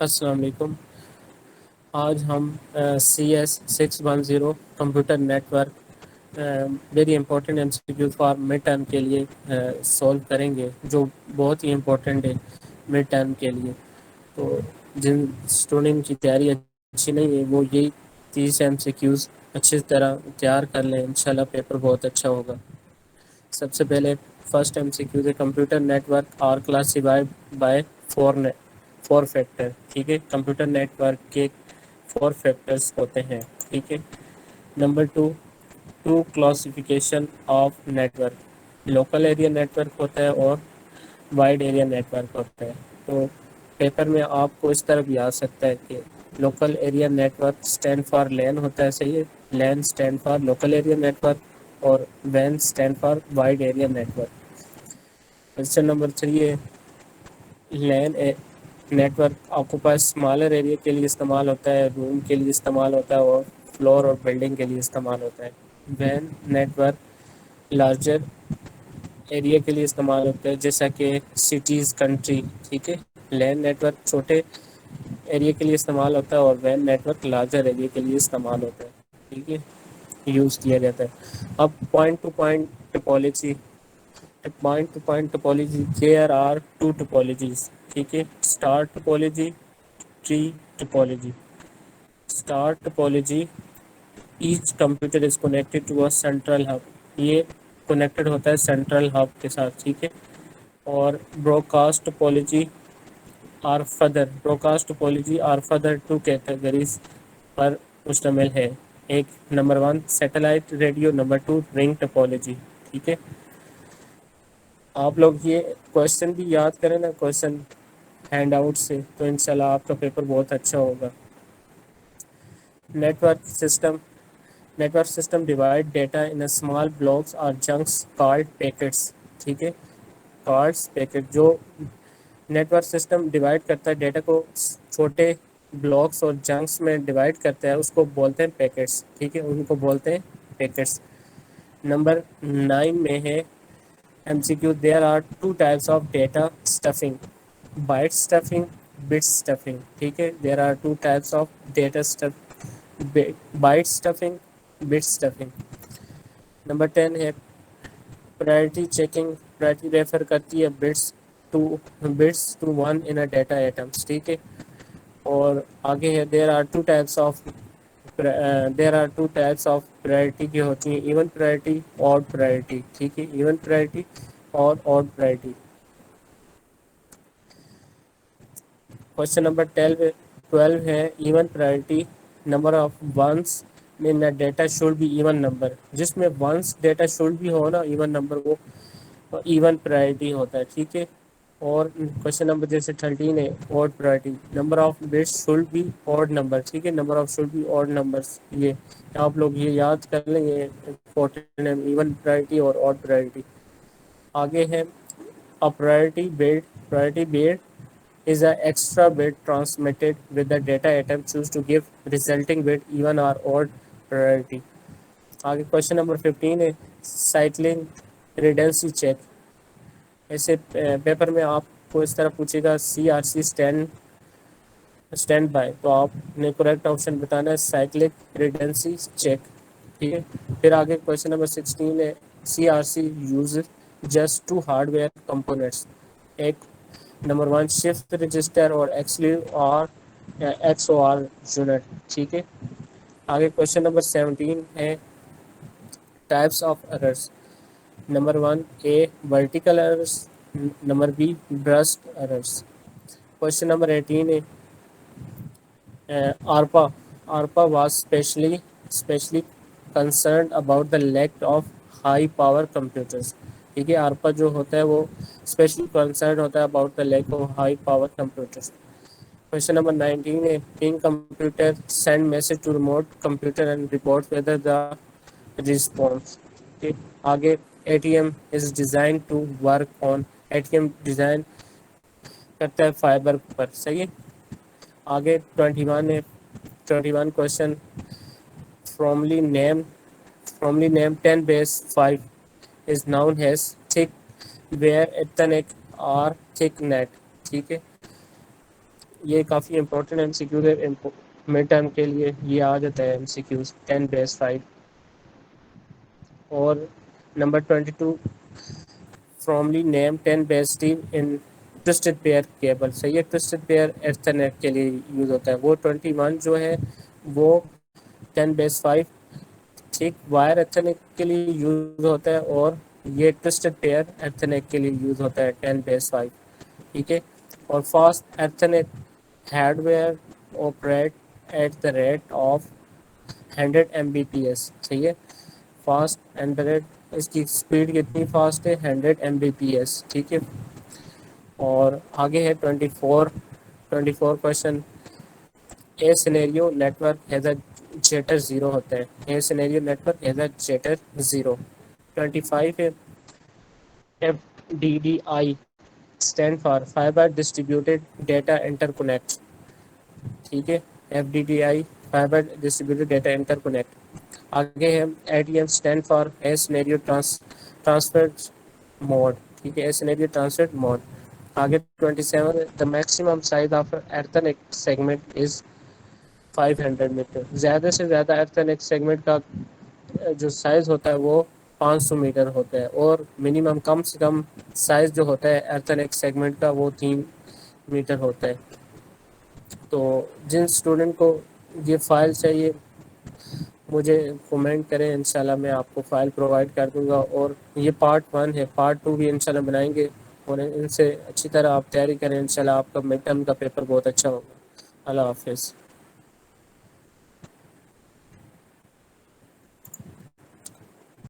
السلام علیکم. آج ہم CS610 computer network very important MCQ for mid term کے لیے سولو کریں گے، جو بہت ہی امپورٹنٹ ہے مڈ ٹرم کے لیے. تو جن اسٹوڈنٹ کی تیاری اچھی نہیں ہے وہ یہی 30 MCQs اچھی طرح تیار کر لیں، انشاءاللہ پیپر بہت اچھا ہوگا. سب سے پہلے فرسٹ MCQ ہے computer network are classified by four factor. ٹھیک ہے، کمپیوٹر نیٹورک کے 4 فیکٹرز ہوتے ہیں. ٹھیک ہے. Number 2 classification of network. Local area network ہوتا ہے اور وائڈ ایریا نیٹورک ہوتا ہے. تو پیپر میں آپ کو اس طرح بھی آ سکتا ہے کہ local area network stand for LAN ہوتا ہے. صحیح ہے، LAN stand for local area network اور وین stand for wide area network. Question number 3 ہے LAN network occupy smaller area کے لیے استعمال ہوتا ہے، روم کے لیے استعمال ہوتا ہے اور فلور اور بلڈنگ کے لیے استعمال ہوتا ہے. وین نیٹورک لارجر ایریا کے لیے استعمال ہوتا ہے جیسا کہ سٹیز، کنٹری. ٹھیک ہے. لین نیٹورک چھوٹے ایریا کے لیے استعمال ہوتا ہے اور وین نیٹورک لارجر ایریا کے لیے استعمال ہوتا ہے. ٹھیک ہے، یوز کیا جاتا ہے. اب point to point topology. Point to point topology there are 2 topologies. ٹھیک ہے. Star topology, tree topology. Star topology each computer is connected to a central hub. یہ کنیکٹڈ ہوتا ہے سینٹرل ہب کے ساتھ. ٹھیک ہے. اور broadcast topology are further 2 categories پر مشتمل ہے. ایک number 1 satellite radio, number 2 ring topology. ٹھیک ہے. آپ لوگ یہ کوشچن بھی یاد کریں نا، کوشچن ہینڈ آؤٹ سے، تو انشاءاللہ آپ کا پیپر بہت اچھا ہوگا. Network system divide data in small blocks اور چنکس کالڈ پیکٹس. ٹھیک ہے. کارڈس پیکٹ جو نیٹورک سسٹم ڈیوائڈ کرتا ہے ڈیٹا کو چھوٹے بلاکس اور چنکس میں ڈیوائڈ کرتا ہے، اس کو بولتے ہیں پیکٹس. ٹھیک ہے، ان کو بولتے ہیں پیکٹس. نمبر 9 میں ہے MCQ there are 2 types of data stuffing. Byte stuffing, bit stuffing. ٹھیک ہے. There are 2 types of data byte stuffing, bit stuffing. Number 10 ہے پرائرٹی چیکنگ. پرائرٹی ریفر کرتی ہے bits to one in data items. ٹھیک ہے. اور آگے ہے there are 2 types of parity کی ہوتی ہیں ایون پرائرٹی، آڈ پرائرٹی. ٹھیک ہے. ایون پرائرٹی اور آڈ پرائرٹی. کوشچن نمبر 12 ہے even parity number of ones in data should be even number. جس میں ونس ڈیٹا شوڈ بھی ہو نا ایون نمبر، وہ ایون پرائرٹی ہوتا ہے. ٹھیک ہے. اور کوشچن نمبر جیسے 13 ہے odd parity number of bits should be odd number. ٹھیک ہے. Number of should be odd numbers. یہ آپ لوگ یہ یاد کر لیں گے ایون پرائرٹی اور آڈ پرائرٹی. آگے ہے parity bit is an extra bit transmitted with the data item choose to give resulting bit even or odd priority. آگے کوشچن نمبر 15 ہے سائکلنگ ریڈنسی چیک. ایسے پیپر میں آپ کو اس طرح پوچھے گا CRC اسٹینڈ بائی، تو آپ نے کریکٹ آپشن بتانا ہے سائکلک ریڈنسی چیک. ٹھیک ہے. پھر آگے کوشچن نمبر 16 ہے CRC use just two hardware components. ایک نمبر 1 شفٹ رجسٹر اور XOR یونٹ. ٹھیک ہے. آگے کوشچن نمبر 17 ہے types of errors. Number 1 A vertical errors, number B burst errors. Question number 18 ہے ARPA was specially concerned about the lack of high power computers. ٹھیک ہے. ARPA جو ہوتا ہے وہ اسپیشلی کنسرن ہوتا ہے about the lack of high power computers. Question number 19 ہے king computer send message to remote computer and report whether the response. آگے ATM is designed to work on ATM design کرتا ہے fibre پر. صحیح ہے. آگے 21 ہے 21 question فراملی name 10 base 5 is known as thick where Ethernet or thick net. ٹھیک ہے. یہ کافی امپورٹنٹ ایم سی کیو ہے مڈ ٹرم کے لیے، یہ آ جاتا ہے ایم سی کیوز 10 بیس 5. اور نمبر 22 فراملی نیم 10 بیس ٹیم ان ٹوسٹڈ پیئر کیبل. صحیح ہے، ٹوسٹڈ پیئر ایتھرنیٹ کے لیے یوز ہوتا ہے. وہ 21 جو ہے وہ 10 بیس 5 ٹھیک وائر ایتھرنیٹ کے لیے یوز ہوتا ہے، اور یہ ٹوسٹڈ پیئر ایتھرنیٹ کے لیے یوز ہوتا ہے 10 بیس 5. ٹھیک ہے. اور fast Ethernet hardware operate at the rate of 100 Mbps. صحیح ہے، فاسٹ اینڈرائڈ اس کی اسپیڈ کتنی فاسٹ ہے، 100 Mbps. ٹھیک ہے. اور آگے ہے 24 question. Asynchronous network has a jitter 0 ہوتا ہے. Asynchronous network has a jitter 0. 25 ہے F D D I stand for fibre distributed data interconnect. ٹھیک ہے، F D D I fibre distributed data interconnect. آگے ہے A T M stand for asynchronous transfer mode. ٹھیک ہے، asynchronous transfer mode. آگے 27 the maximum size of Ethernet segment is 500 metre. زیادہ سے زیادہ ایتھرنیٹ سیگمنٹ کا جو سائز ہوتا ہے وہ 500 میٹر ہوتا ہے، اور منیمم کم سے کم سائز جو ہوتا ہے ایتھرنیٹ سیگمنٹ کا وہ 3 میٹر ہوتا ہے. تو جن اسٹوڈنٹ کو یہ فائل چاہیے مجھے کومنٹ کریں، انشاءاللہ میں آپ کو فائل پرووائڈ کر دوں گا. اور یہ پارٹ 1 ہے، پارٹ 2 بھی انشاءاللہ بنائیں گے، اور ان سے اچھی طرح آپ تیاری کریں. انشاءاللہ آپ کا مڈ ٹرم کا پیپر بہت اچھا ہوگا. اللہ حافظ.